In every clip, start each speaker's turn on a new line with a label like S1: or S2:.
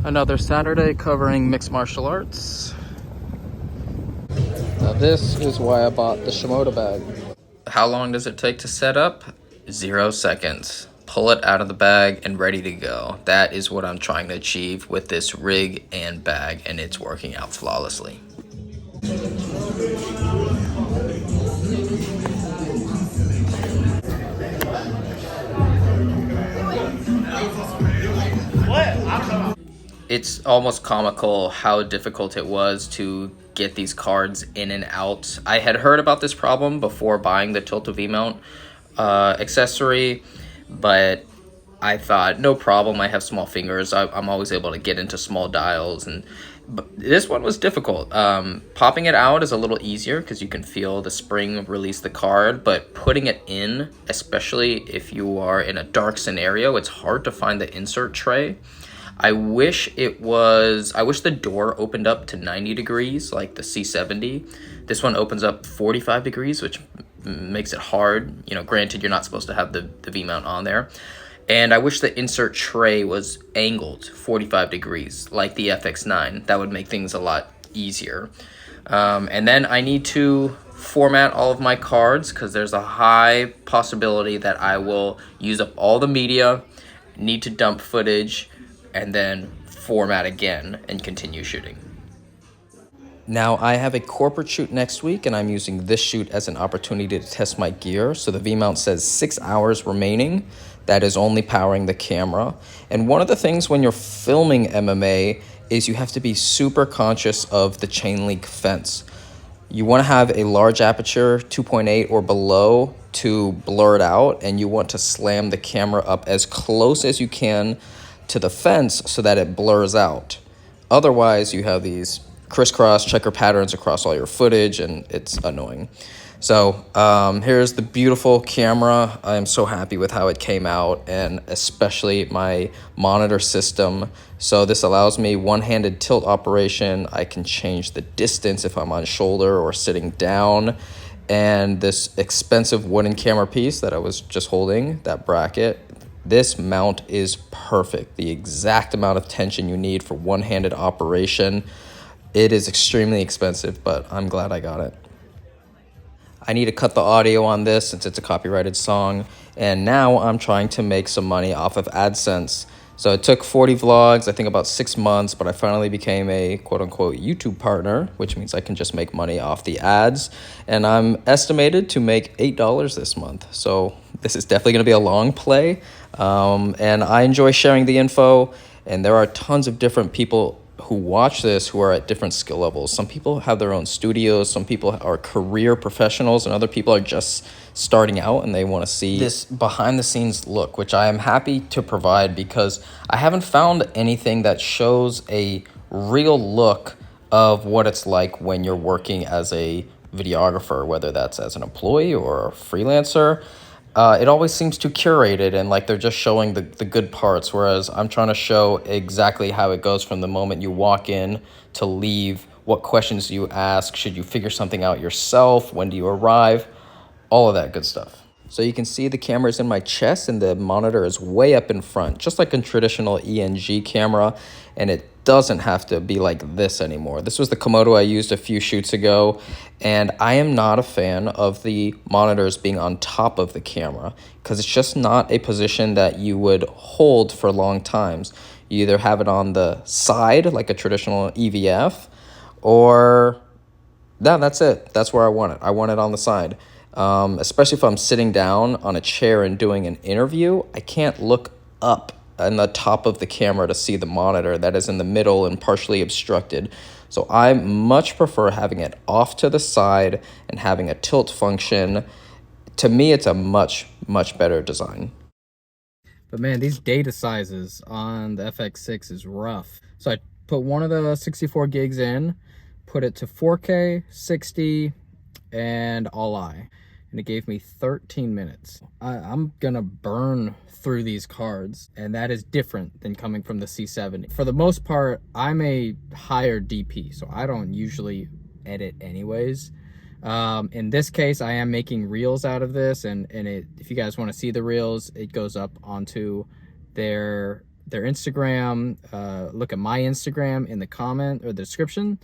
S1: Another Saturday covering mixed martial arts. Now this is why I bought the Shimoda bag. How long does it take to set up? 0 seconds. Pull it out of the bag and ready to go. That is what I'm trying to achieve with this rig and bag, and it's working out flawlessly. It's almost comical how difficult it was to get these cards in and out. I had heard about this problem before buying the Tilt-A-V-mount accessory, but I thought, no problem, I have small fingers. I'm always able to get into small dials, but this one was difficult. Popping it out is a little easier because you can feel the spring release the card, but putting it in, especially if you are in a dark scenario, it's hard to find the insert tray. I wish the door opened up to 90 degrees like the C70. This one opens up 45 degrees, which makes it hard. You know, granted, you're not supposed to have the V-mount on there. And I wish the insert tray was angled 45 degrees like the FX9. That would make things a lot easier. And then I need to format all of my cards because there's a high possibility that I will use up all the media, need to dump footage, and then format again and continue shooting. Now I have a corporate shoot next week and I'm using this shoot as an opportunity to test my gear. So the V-mount says 6 hours remaining. That is only powering the camera. And one of the things when you're filming MMA is you have to be super conscious of the chain link fence. You want to have a large aperture, 2.8 or below, to blur it out, and you want to slam the camera up as close as you can to the fence so that it blurs out. Otherwise, you have these crisscross checker patterns across all your footage, and it's annoying. So here's the beautiful camera. I'm so happy with how it came out, and especially my monitor system. So this allows me one-handed tilt operation. I can change the distance if I'm on shoulder or sitting down. And this expensive wooden camera piece that I was just holding, that bracket, this mount is perfect. The exact amount of tension you need for one-handed operation. It is extremely expensive, but I'm glad I got it. I need to cut the audio on this since it's a copyrighted song, and now I'm trying to make some money off of AdSense. So it took 40 vlogs, I think about 6 months, but I finally became a quote-unquote YouTube partner, which means I can just make money off the ads, and I'm estimated to make $8 this month. So this is definitely going to be a long play, and I enjoy sharing the info, and there are tons of different people who watch this who are at different skill levels. Some people have their own studios, some people are career professionals, and other people are just starting out and they want to see this behind the scenes look, which I am happy to provide because I haven't found anything that shows a real look of what it's like when you're working as a videographer, whether that's as an employee or a freelancer. It always seems too curated and like they're just showing the good parts, whereas I'm trying to show exactly how it goes from the moment you walk in to leave. What questions do you ask? Should you figure something out yourself? When do you arrive? All of that good stuff. So you can see the camera's in my chest and the monitor is way up in front, just like a traditional ENG camera, and it doesn't have to be like this anymore. This was the Komodo I used a few shoots ago, and I am not a fan of the monitors being on top of the camera because it's just not a position that you would hold for long times. You either have it on the side like a traditional EVF, or that's it. That's where I want it. I want it on the side. Especially if I'm sitting down on a chair and doing an interview, I can't look up on the top of the camera to see the monitor that is in the middle and partially obstructed. So I much prefer having it off to the side and having a tilt function. To me, it's a much, much better design. But man, these data sizes on the FX6 is rough. So I put one of the 64 gigs in, put it to 4K, 60, and all-I. And it gave me 13 minutes. I'm gonna burn through these cards, and that is different than coming from the C70. For the most part, I'm a higher DP, so I don't usually edit anyways. In this case, I am making reels out of this, and if you guys want to see the reels, it goes up onto their
S2: their Instagram, look at my Instagram in the comment or the description,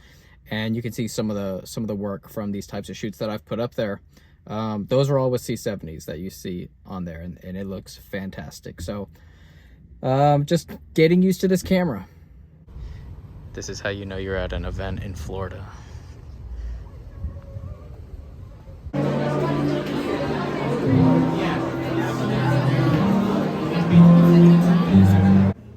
S2: and you can see some of the work from these types of shoots that I've put up there. Those are all with C70s that you see on there, and it looks fantastic. So just getting used to this camera. This is how you know you're at an event in Florida.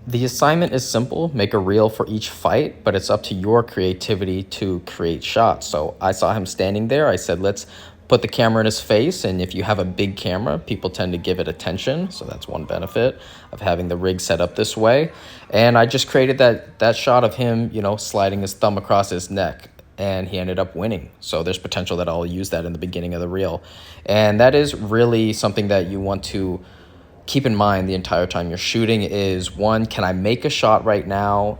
S1: The assignment is simple, make a reel for each fight, but it's up to your creativity to create shots. So I saw him standing there, I said, let's put the camera in his face, and if you have a big camera, people tend to give it attention, so that's one benefit of having the rig set up this way. And I just created that shot of him, you know, sliding his thumb across his neck, and he ended up winning. So there's potential that I'll use that in the beginning of the reel. And that is really something that you want to keep in mind the entire time you're shooting is, one, can I make a shot right now?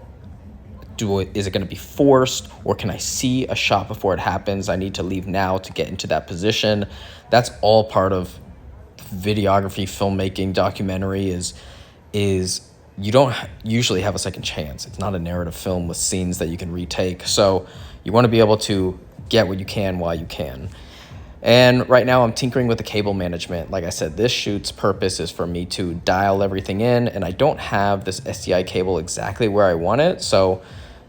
S1: Is it going to be forced, or can I see a shot before it happens? I need to leave now to get into that position. That's all part of videography, filmmaking, documentary is you don't usually have a second chance. It's not a narrative film with scenes that you can retake. So you want to be able to get what you can while you can. And right now I'm tinkering with the cable management. Like I said, this shoot's purpose is for me to dial everything in, and I don't have this SDI cable exactly where I want it. So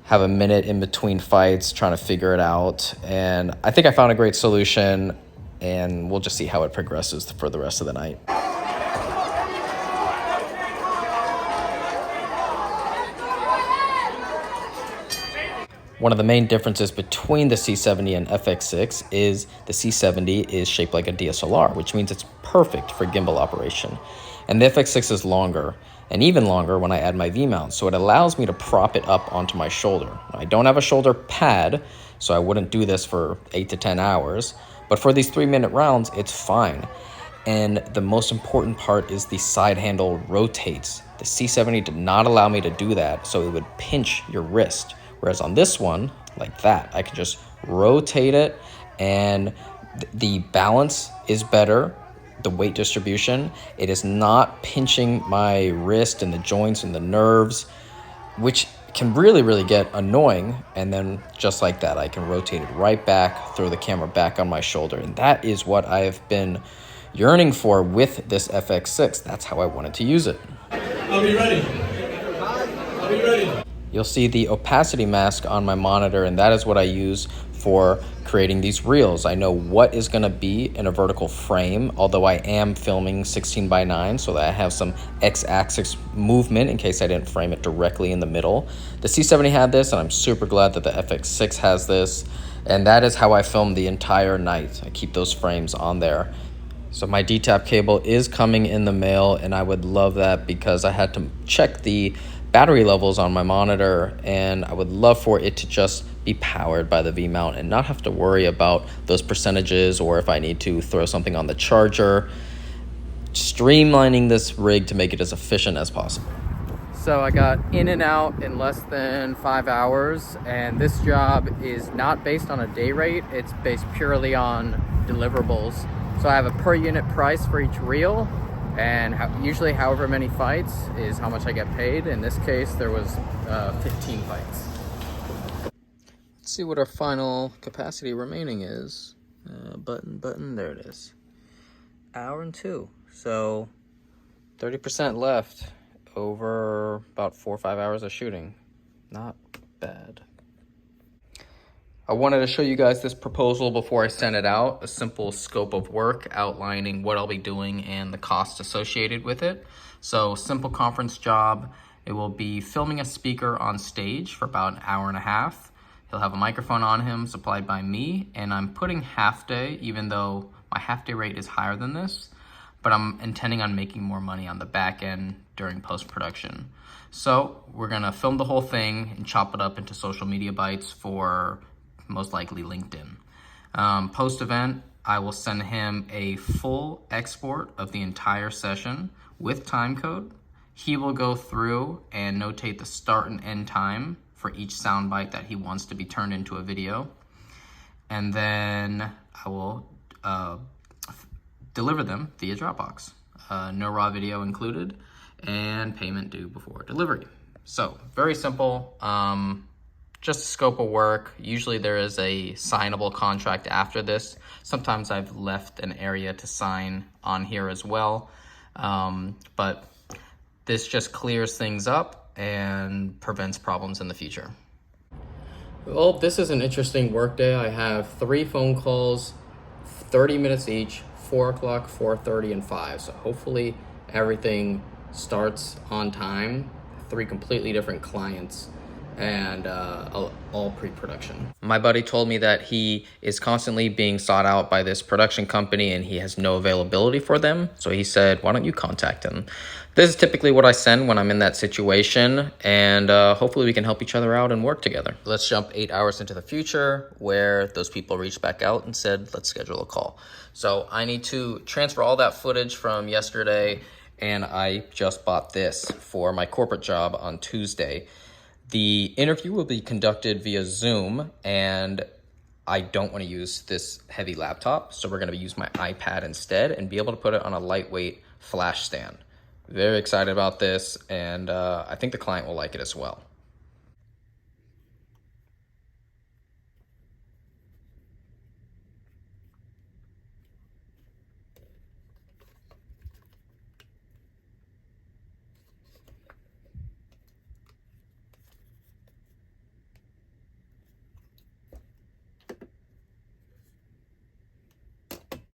S1: have a minute in between fights trying to figure it out. And I think I found a great solution, and we'll just see how it progresses for the rest of the night. One of the main differences between the C70 and FX6 is the C70 is shaped like a DSLR, which means it's perfect for gimbal operation. And the FX6 is longer, and even longer when I add my V-mount, so it allows me to prop it up onto my shoulder. I don't have a shoulder pad, so I wouldn't do this for 8 to 10 hours, but for these 3-minute rounds, it's fine. And the most important part is the side handle rotates. The C70 did not allow me to do that, so it would pinch your wrist. Whereas on this one, like that, I can just rotate it, and the balance is better, the weight distribution. It is not pinching my wrist and the joints and the nerves, which can really, really get annoying. And then just like that, I can rotate it right back, throw the camera back on my shoulder. And that is what I have been yearning for with this FX6. That's how I wanted to use it.
S3: I'll be ready. I'll be ready.
S1: You'll see the opacity mask on my monitor, and that is what I use for creating these reels. I know what is going to be in a vertical frame, although I am filming 16:9, so that I have some x-axis movement in case I didn't frame it directly in the middle. The C70 had this, and I'm super glad that the FX6 has this, and that is how I filmed the entire night. I keep those frames on there. So my DTAP cable is coming in the mail, and I would love that because I had to check the battery levels on my monitor, and I would love for it to just be powered by the V-mount and not have to worry about those percentages, or if I need to throw something on the charger. Streamlining this rig to make it as efficient as possible.
S2: So I got in and out in less than 5 hours, and this job is not based on a day rate, it's based purely on deliverables. So I have a per unit price for each reel, and usually however many fights is how much I get paid. In this case, there was 15 fights. Let's see what our final capacity remaining is. Button, there it is. Hour and 2, so 30% left over about 4 or 5 hours of shooting. Not bad. I wanted to show you guys this proposal before I sent it out, a simple scope of work outlining what I'll be doing and the cost associated with it. So simple conference job. It will be filming a speaker on stage for about an hour and a half. He'll have a microphone on him supplied by me, and I'm putting half day, even though my half day rate is higher than this, but I'm intending on making more money on the back end during post-production. So we're gonna film the whole thing and chop it up into social media bites for most likely LinkedIn. Post-event, I will send him a full export of the entire session with time code. He will go through and notate the start and end time for each soundbite that he wants to be turned into a video. And then I will deliver them via Dropbox. No raw video included.
S1: and payment due before delivery. So very simple, just a scope of work. Usually there is a signable contract after this. Sometimes I've left an area to sign on here as well, but this just clears things up and prevents problems in the future. Well, this is an interesting work day. I have 3 phone calls, 30 minutes each, 4 o'clock, 4:30, and 5. So hopefully everything starts on time. 3 completely different clients, and all pre-production. My buddy told me that he is constantly being sought out by this production company and he has no availability for them. So he said, why don't you contact him? This is typically what I send when I'm in that situation, and hopefully we can help each other out and work together. Let's jump 8 hours into the future where those people reached back out and said, let's schedule a call. So I need to transfer all that footage from yesterday, and I just bought this for my corporate job on Tuesday. The interview will be conducted via Zoom, and I don't want to use this heavy laptop, so we're going to use my iPad instead and be able to put it on a lightweight flash stand. Very excited about this, and I think the client will like it as well.